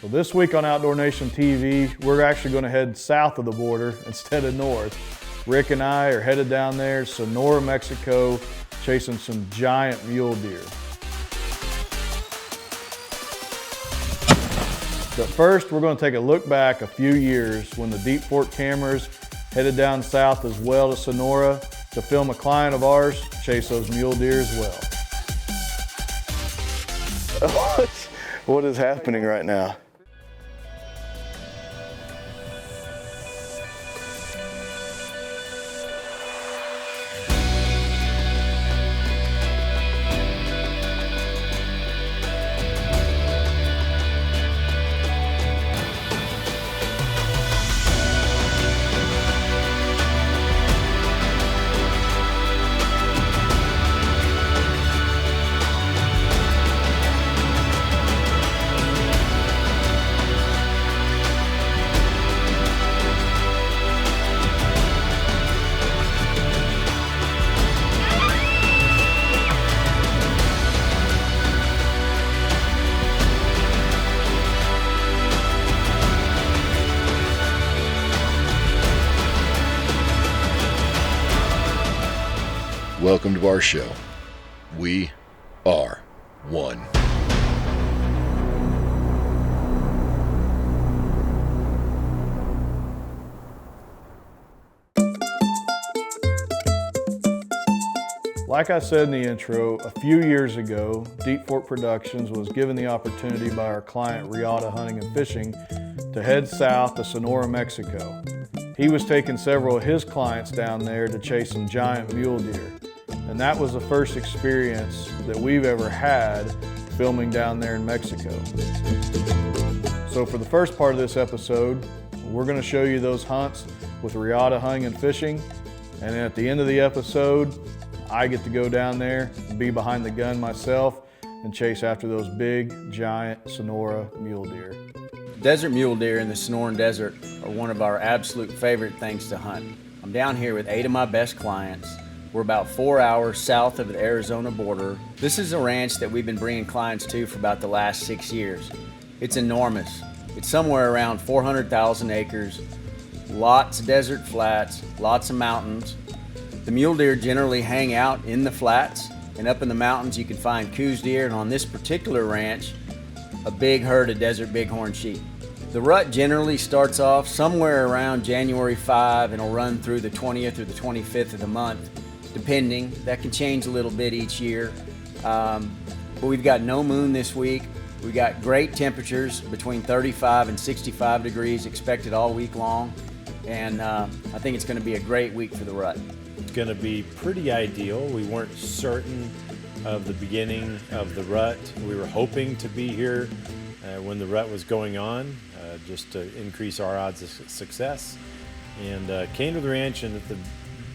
So this week on Outdoor Nation TV, we're actually going to head south of the border instead of north. Rick and I are headed down there to Sonora, Mexico, chasing some giant mule deer. But first, we're going to take a look back a few years when the Deep Fork cameras headed down south as well to Sonora to film a client of ours chase those mule deer as well. What is happening right now? Welcome to our show. We are one. Like I said in the intro, a few years ago, Deep Fork Productions was given the opportunity by our client Riata Hunting and Fishing to head south to Sonora, Mexico. He was taking several of his clients down there to chase some giant mule deer. And that was the first experience that we've ever had filming down there in Mexico. So for the first part of this episode, we're going to show you those hunts with Riata Hunting and Fishing. And then at the end of the episode, I get to go down there and be behind the gun myself and chase after those big, giant Sonora mule deer. Desert mule deer in the Sonoran Desert are one of our absolute favorite things to hunt. I'm down here with 8 of my best clients. We're about 4 hours south of the Arizona border. This is a ranch that we've been bringing clients to for about the last 6 years. It's enormous. It's somewhere around 400,000 acres, lots of desert flats, lots of mountains. The mule deer generally hang out in the flats, and up in the mountains you can find coos deer, and on this particular ranch, a big herd of desert bighorn sheep. The rut generally starts off somewhere around January 5 and will run through the 20th or the 25th of the month. Depending, that can change a little bit each year. But we've got no moon this week. We got great temperatures between 35 and 65 degrees expected all week long. And I think it's going to be a great week for the rut. It's going to be pretty ideal. We weren't certain of the beginning of the rut. We were hoping to be here when the rut was going on, just to increase our odds of success. And came to the ranch, and at the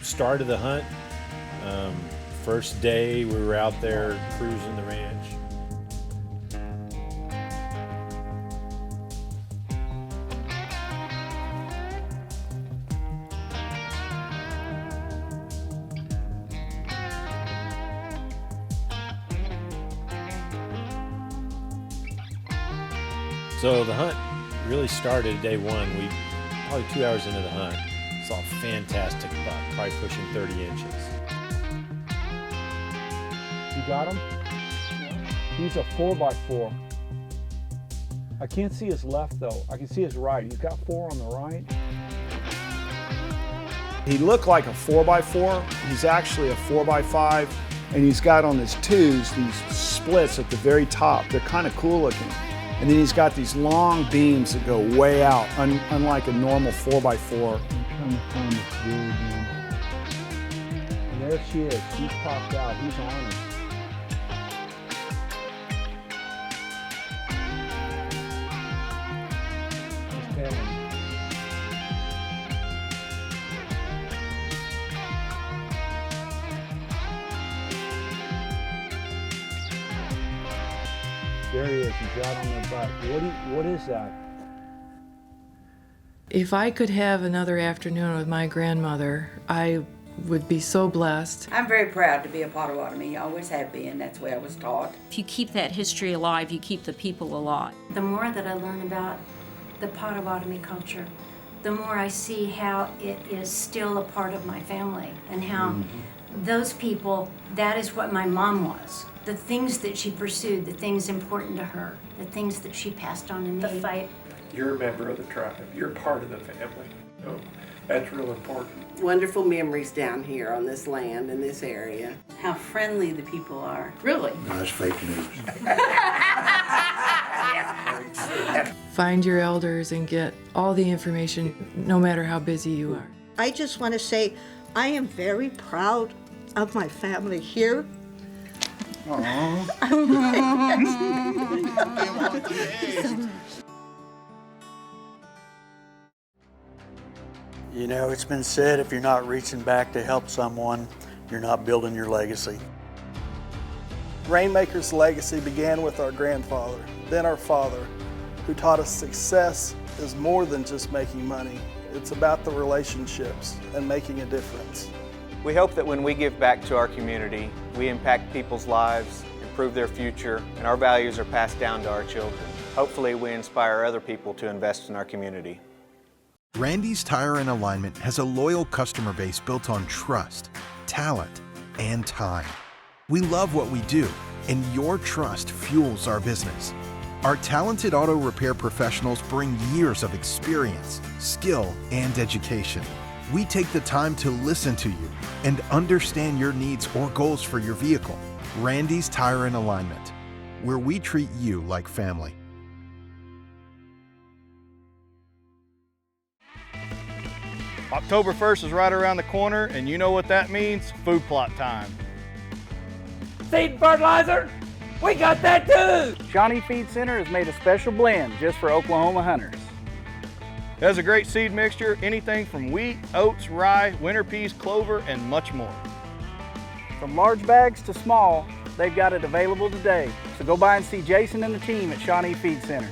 start of the hunt, first day we were out there cruising the ranch. So the hunt really started day one. We probably 2 hours into the hunt saw a fantastic buck, probably pushing 30 inches. You got him? He's a 4x4. I can't see his left though. I can see his right. He's got 4 on the right. He looked like a 4x4. He's actually a 4x5. And he's got on his twos these splits at the very top. They're kind of cool looking. And then he's got these long beams that go way out, unlike a normal 4x4. And there she is. She's popped out. He's on her. He's tailing. There he is. He's out on the butt. What is that? If I could have another afternoon with my grandmother, I would be so blessed. I'm very proud to be a Potawatomi. I always have been. That's the way I was taught. If you keep that history alive, you keep the people alive. The more that I learn about the Potawatomi culture, the more I see how it is still a part of my family and how those people, that is what my mom was. The things that she pursued, the things important to her, the things that she passed on to me. The fight. You're a member of the tribe. You're part of the family. So that's real important. Wonderful memories down here on this land, in this area. How friendly the people are. Really? That's fake news. Find your elders and get all the information, no matter how busy you are. I just want to say I am very proud of my family here. You know, it's been said if you're not reaching back to help someone, you're not building your legacy. Rainmaker's legacy began with our grandfather, then our father, who taught us success is more than just making money. It's about the relationships and making a difference. We hope that when we give back to our community, we impact people's lives, improve their future, and our values are passed down to our children. Hopefully, we inspire other people to invest in our community. Randy's Tire and Alignment has a loyal customer base built on trust, talent, and time. We love what we do, and your trust fuels our business. Our talented auto repair professionals bring years of experience, skill, and education. We take the time to listen to you and understand your needs or goals for your vehicle. Randy's Tire and Alignment, where we treat you like family. October 1st is right around the corner, and you know what that means? Food plot time. Seed and fertilizer, we got that too! Shawnee Feed Center has made a special blend just for Oklahoma hunters. It has a great seed mixture, anything from wheat, oats, rye, winter peas, clover, and much more. From large bags to small, they've got it available today. So go by and see Jason and the team at Shawnee Feed Center.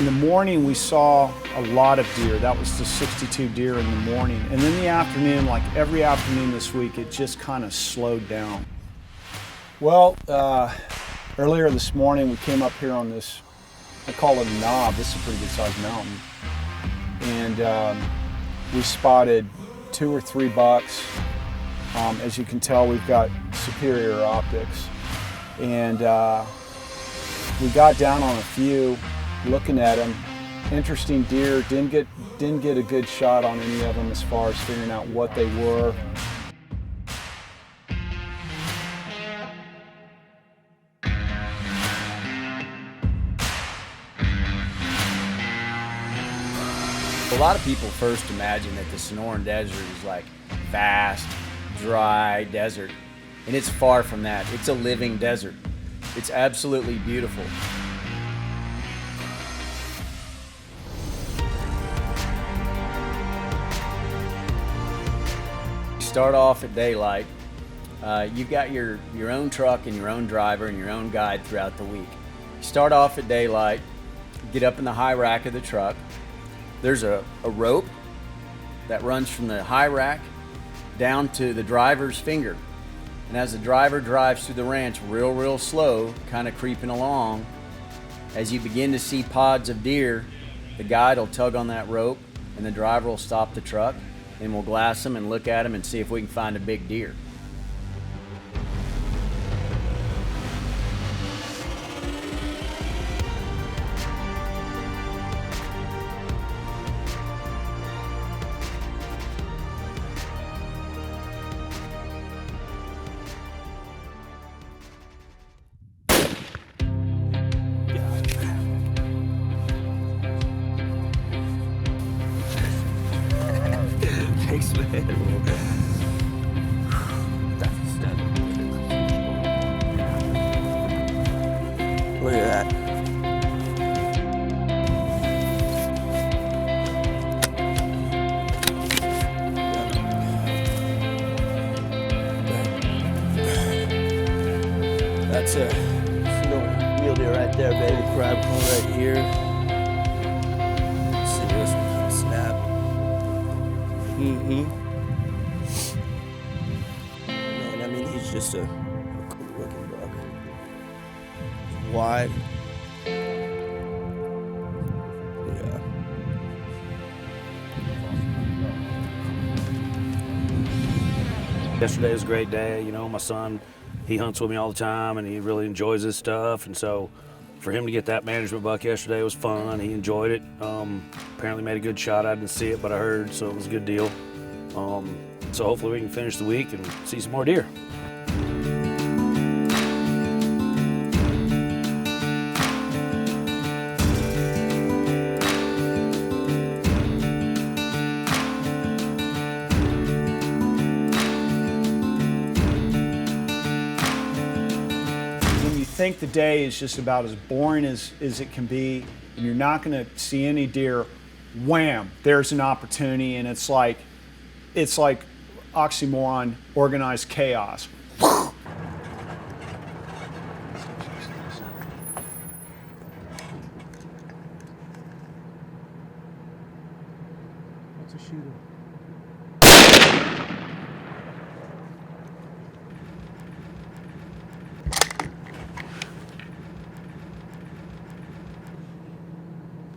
In the morning, we saw a lot of deer. That was the 62 deer in the morning. And then the afternoon, like every afternoon this week, it just kind of slowed down. Well, earlier this morning, we came up here on this, I call it a knob. This is a pretty good sized mountain. And we spotted 2 or 3 bucks. As you can tell, we've got superior optics. And we got down on a few, looking at them. Interesting deer. Didn't get a good shot on any of them as far as figuring out what they were. A lot of people first imagine that the Sonoran Desert is like vast, dry desert, and it's far from that. It's a living desert. It's absolutely beautiful. Start off at daylight. You've got your own truck and your own driver and your own guide throughout the week. You start off at daylight, get up in the high rack of the truck. There's a rope that runs from the high rack down to the driver's finger. And as the driver drives through the ranch real slow, kind of creeping along, as you begin to see pods of deer, the guide will tug on that rope and the driver will stop the truck and we'll glass them and look at them and see if we can find a big deer. Thanks, man. Look at that. That's a mule deer right there, baby. Crab corn right here. Let's see this one. Snap. No, I mean, he's just a cool looking buck. Wide. Yeah. Yesterday was a great day. You know, my son, he hunts with me all the time and he really enjoys this stuff. And so for him to get that management buck yesterday was fun. He enjoyed it. Apparently made a good shot. I didn't see it, but I heard, so it was a good deal. So hopefully we can finish the week and see some more deer. Think the day is just about as boring as it can be, and you're not going to see any deer, wham, there's an opportunity, and it's like oxymoron, organized chaos. That's a shooter.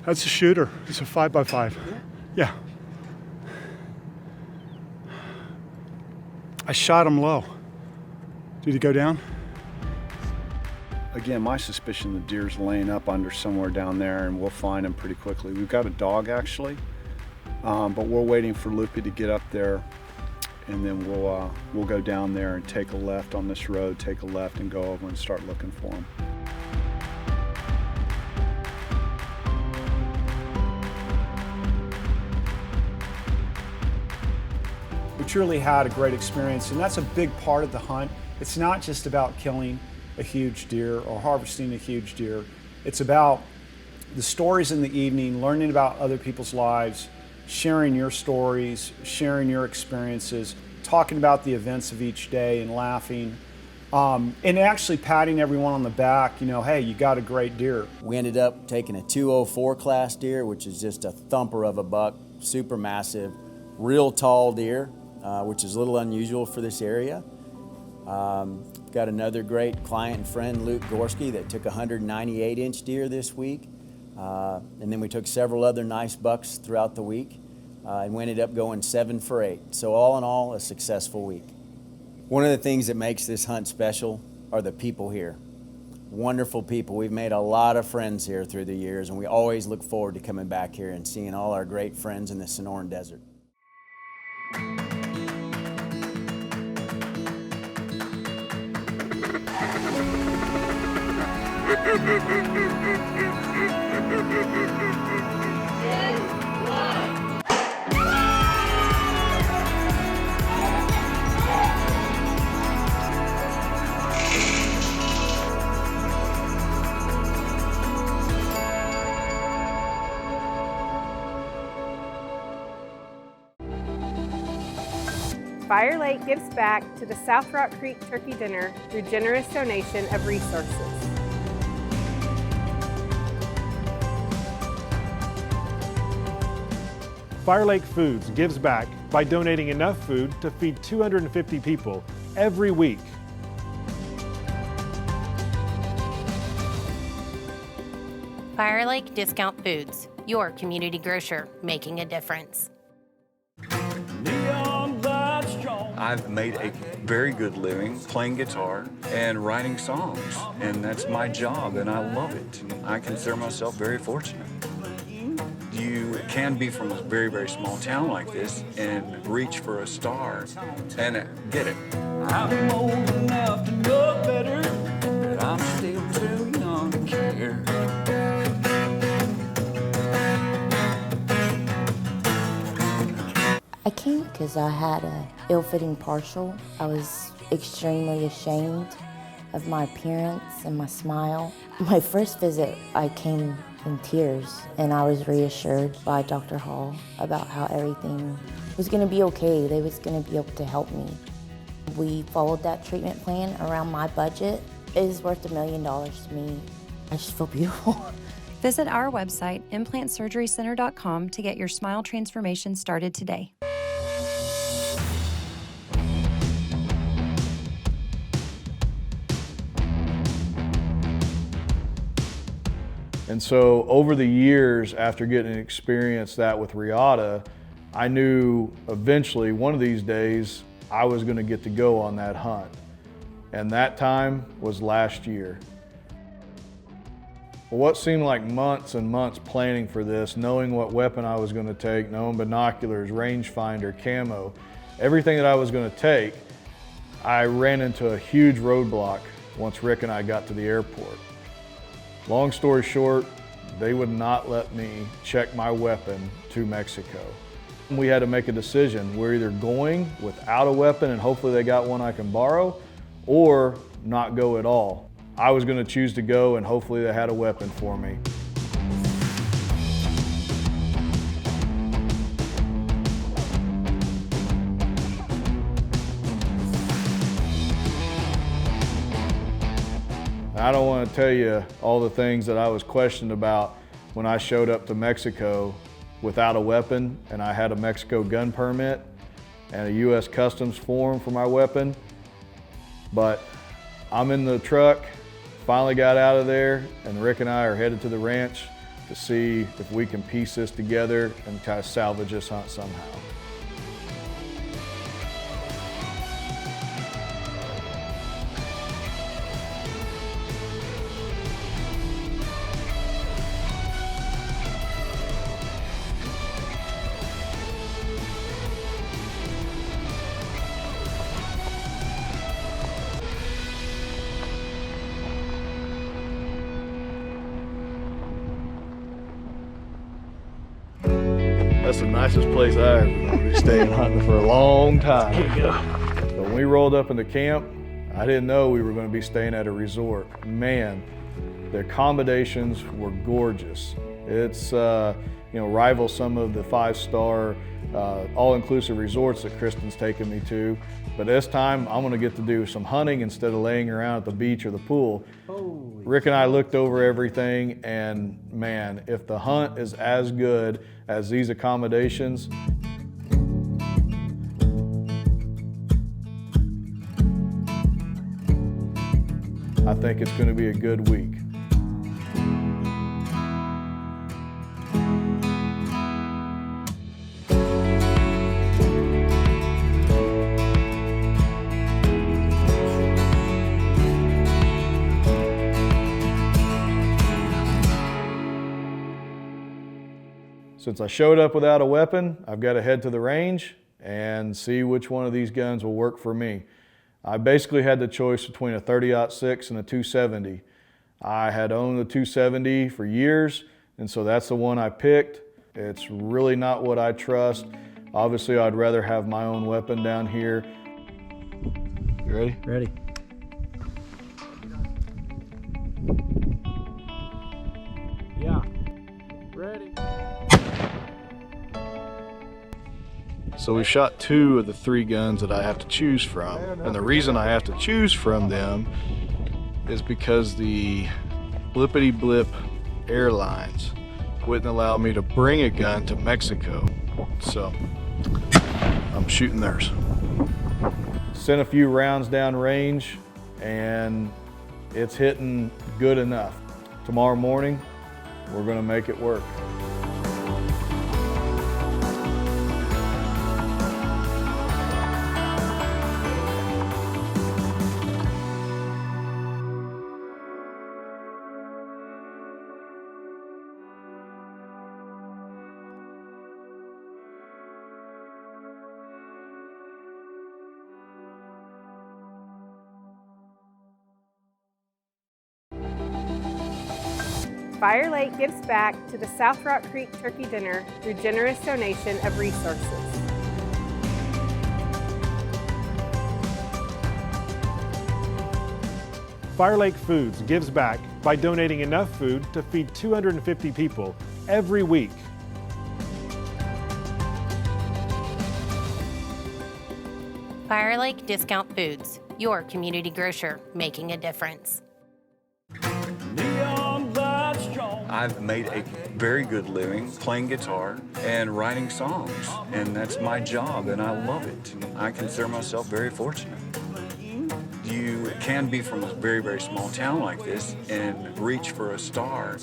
That's a shooter. It's a 5x5. Yeah. I shot him low. Did he go down? Again, my suspicion the deer's laying up under somewhere down there, and we'll find him pretty quickly. We've got a dog actually, but we're waiting for Loopy to get up there, and then we'll go down there and take a left on this road, take a left and go over and start looking for him. We truly had a great experience, and that's a big part of the hunt. It's not just about killing a huge deer or harvesting a huge deer. It's about the stories in the evening, learning about other people's lives, sharing your stories, sharing your experiences, talking about the events of each day and laughing, and actually patting everyone on the back, you know, hey, you got a great deer. We ended up taking a 204 class deer, which is just a thumper of a buck, super massive, real tall deer. Which is a little unusual for this area. Got another great client and friend, Luke Gorski, that took a 198-inch deer this week. And then we took several other nice bucks throughout the week, and we ended up going 7 for 8. So all in all, a successful week. One of the things that makes this hunt special are the people here. Wonderful people. We've made a lot of friends here through the years, and we always look forward to coming back here and seeing all our great friends in the Sonoran Desert. Fire Lake gives back to the South Rock Creek Turkey Dinner through generous donation of resources. Fire Lake Foods gives back by donating enough food to feed 250 people every week. Fire Lake Discount Foods, your community grocer, making a difference. I've made a very good living playing guitar and writing songs, and that's my job, and I love it. I consider myself very fortunate. You can be from a very, very small town like this and reach for a star and get it. I'm old enough to know better, but I'm still too young to care. I came because I had an ill-fitting partial. I was extremely ashamed of my appearance and my smile. My first visit, I came in tears, and I was reassured by Dr. Hall about how everything was going to be okay. They was going to be able to help me. We followed that treatment plan around my budget, is worth $1 million to me. I just feel beautiful. Visit our website, implantsurgerycenter.com, to get your smile transformation started today. And so over the years, after getting to experience that with Riata, I knew eventually one of these days I was going to get to go on that hunt. And that time was last year. Well, what seemed like months and months planning for this, knowing what weapon I was going to take, knowing binoculars, rangefinder, camo, everything that I was going to take, I ran into a huge roadblock once Rick and I got to the airport. Long story short, they would not let me check my weapon to Mexico. We had to make a decision. We're either going without a weapon and hopefully they got one I can borrow, or not go at all. I was going to choose to go and hopefully they had a weapon for me. I don't want to tell you all the things that I was questioned about when I showed up to Mexico without a weapon and I had a Mexico gun permit and a U.S. Customs form for my weapon. But I'm in the truck, finally got out of there, and Rick and I are headed to the ranch to see if we can piece this together and try to salvage this hunt somehow. That's the nicest place I ever going to be staying hunting for a long time. Here you go. So when we rolled up into camp, I didn't know we were going to be staying at a resort. Man, the accommodations were gorgeous. It's rivals some of the 5-star all-inclusive resorts that Kristen's taken me to. But this time, I'm going to get to do some hunting instead of laying around at the beach or the pool. Rick and I looked over everything, and man, if the hunt is as good as these accommodations, I think it's going to be a good week. Since I showed up without a weapon, I've got to head to the range and see which one of these guns will work for me. I basically had the choice between a 30-06 and a 270. I had owned the 270 for years, and so that's the one I picked. It's really not what I trust. Obviously, I'd rather have my own weapon down here. You ready? Ready. Yeah. Ready. So we shot 2 of the 3 guns that I have to choose from. And the reason I have to choose from them is because the Blippity Blip Airlines wouldn't allow me to bring a gun to Mexico. So I'm shooting theirs. Sent a few rounds down range and it's hitting good enough. Tomorrow morning, we're gonna make it work. Fire Lake gives back to the South Rock Creek Turkey Dinner through generous donation of resources. Fire Lake Foods gives back by donating enough food to feed 250 people every week. Fire Lake Discount Foods, Your community grocer, making a difference. I've made a very good living playing guitar and writing songs, and that's my job, and I love it. I consider myself very fortunate. You can be from a very, very small town like this and reach for a star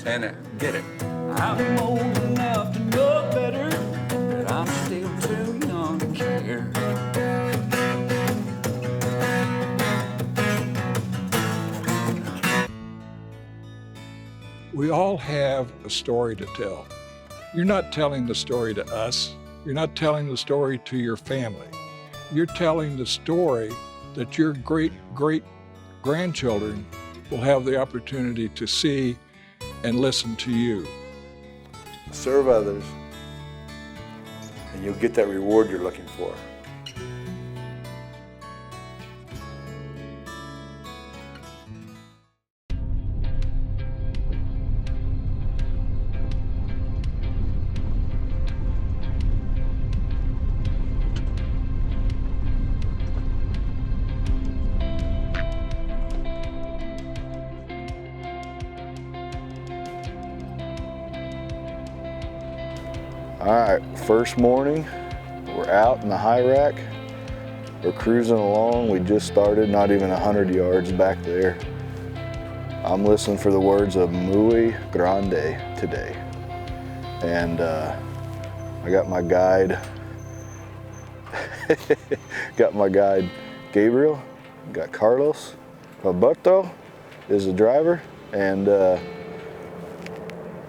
and get it. I'm old enough to know better, but I'm still too young to care. We all have a story to tell. You're not telling the story to us. You're not telling the story to your family. You're telling the story that your great-great-grandchildren will have the opportunity to see and listen to you. Serve others, and you'll get that reward you're looking for. All right, first morning, we're out in the high rack. We're cruising along. We just started, not even 100 yards back there. I'm listening for the words of Muy Grande today. And I got my guide, Gabriel, got Carlos, Alberto is the driver, and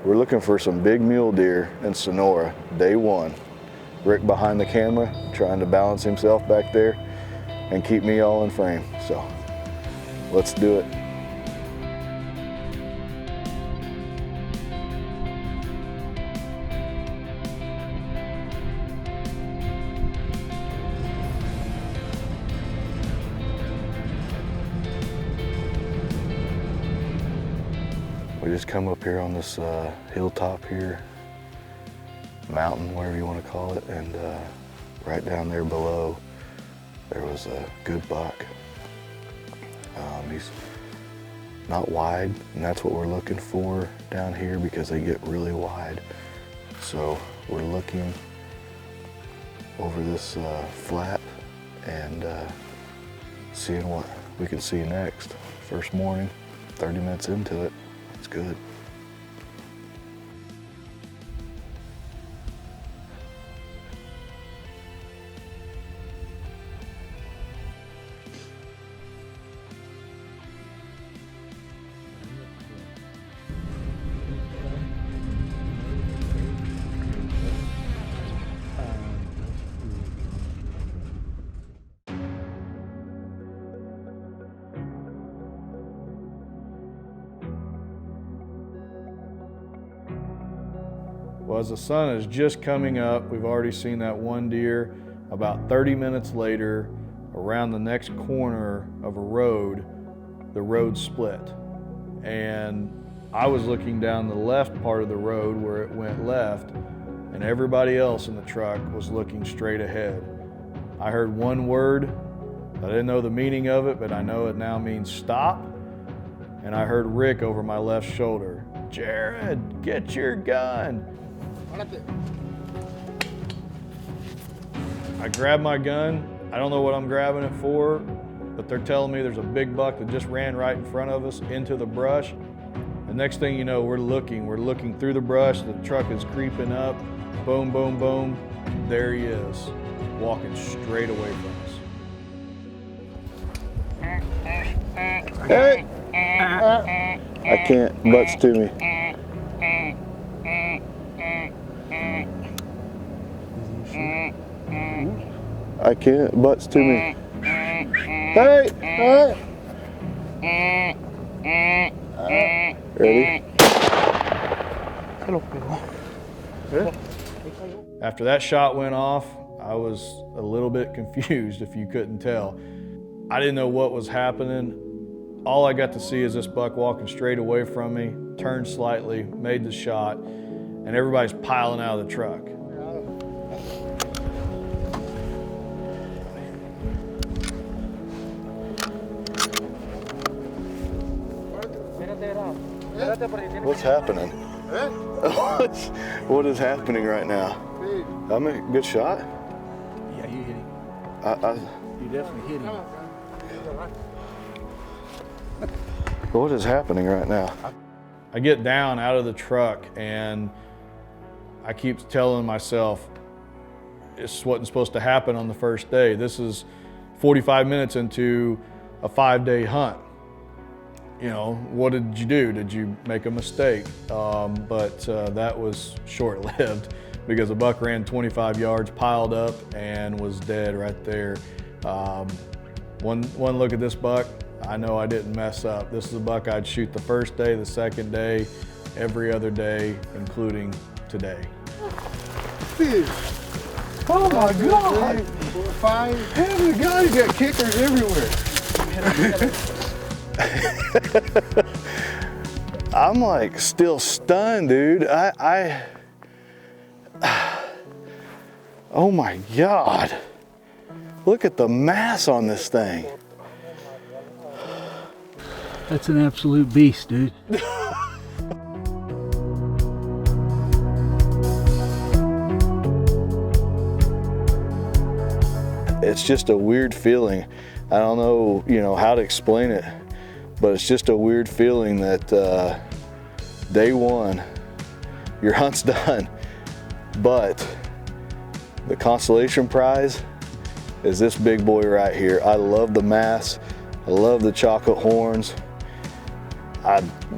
we're looking for some big mule deer in Sonora, day one. Rick behind the camera, trying to balance himself back there and keep me all in frame. So let's do it. We just come up here on this hilltop here, mountain, whatever you want to call it, and right down there below, there was a good buck. He's not wide, and that's what we're looking for down here because they get really wide. So we're looking over this flat and seeing what we can see next. First morning, 30 minutes into it. It's good. Well, as the sun is just coming up, we've already seen that one deer. About 30 minutes later, around the next corner of a road, the road split. And I was looking down the left part of the road where it went left, and everybody else in the truck was looking straight ahead. I heard one word. I didn't know the meaning of it, but I know it now means stop. And I heard Rick over my left shoulder, "Jared, get your gun." I grabbed my gun. I don't know what I'm grabbing it for, but they're telling me there's a big buck that just ran right in front of us into the brush. The next thing you know, we're looking through the brush. The truck is creeping up. Boom, boom, boom. There he is, walking straight away from us. Hey! I can't, butts to me. I can't, butts to me. Hey! Ready? After that shot went off, I was a little bit confused, if you couldn't tell. I didn't know what was happening. All I got to see is this buck walking straight away from me, turned slightly, made the shot, and everybody's piling out of the truck. What's happening? What is happening right now? I'm a good shot. Yeah, you hit him. You definitely hit him. What is happening right now? I get down out of the truck and I keep telling myself this wasn't supposed to happen on the first day. This is 45 minutes into a 5-day hunt. You know, what did you do? Did you make a mistake? But that was short-lived because the buck ran 25 yards, piled up, and was dead right there. One look at this buck, I know I didn't mess up. This is a buck I'd shoot the first day, the second day, every other day, including today. Oh my God! 4 or 5. Heaven to God, you got kickers everywhere. I'm like still stunned, dude. Oh my God. Look at the mass on this thing. That's an absolute beast, dude. It's just a weird feeling. I don't know, how to explain it, but it's just a weird feeling that day one, your hunt's done, but the consolation prize is this big boy right here. I love the mass. I love the chocolate horns.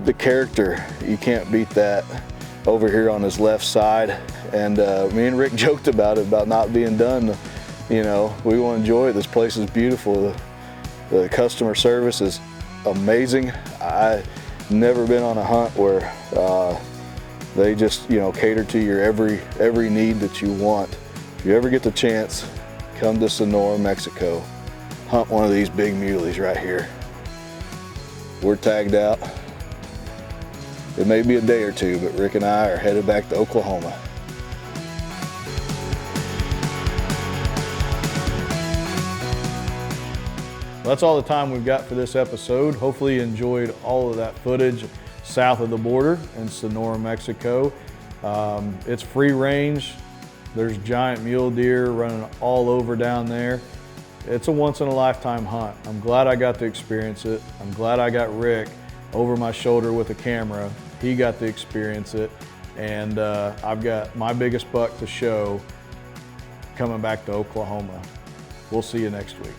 The character, you can't beat that over here on his left side. And me and Rick joked about it, about not being done. We want to enjoy it. This place is beautiful. The customer service is amazing. I've never been on a hunt where they just, cater to your every need that you want. If you ever get the chance, come to Sonora, Mexico. Hunt one of these big muleys right here. We're tagged out. It may be a day or two, but Rick and I are headed back to Oklahoma. That's all the time we've got for this episode. Hopefully you enjoyed all of that footage south of the border in Sonora, Mexico. It's free range. There's giant mule deer running all over down there. It's a once-in-a-lifetime hunt. I'm glad I got to experience it. I'm glad I got Rick over my shoulder with a camera. He got to experience it. And I've got my biggest buck to show coming back to Oklahoma. We'll see you next week.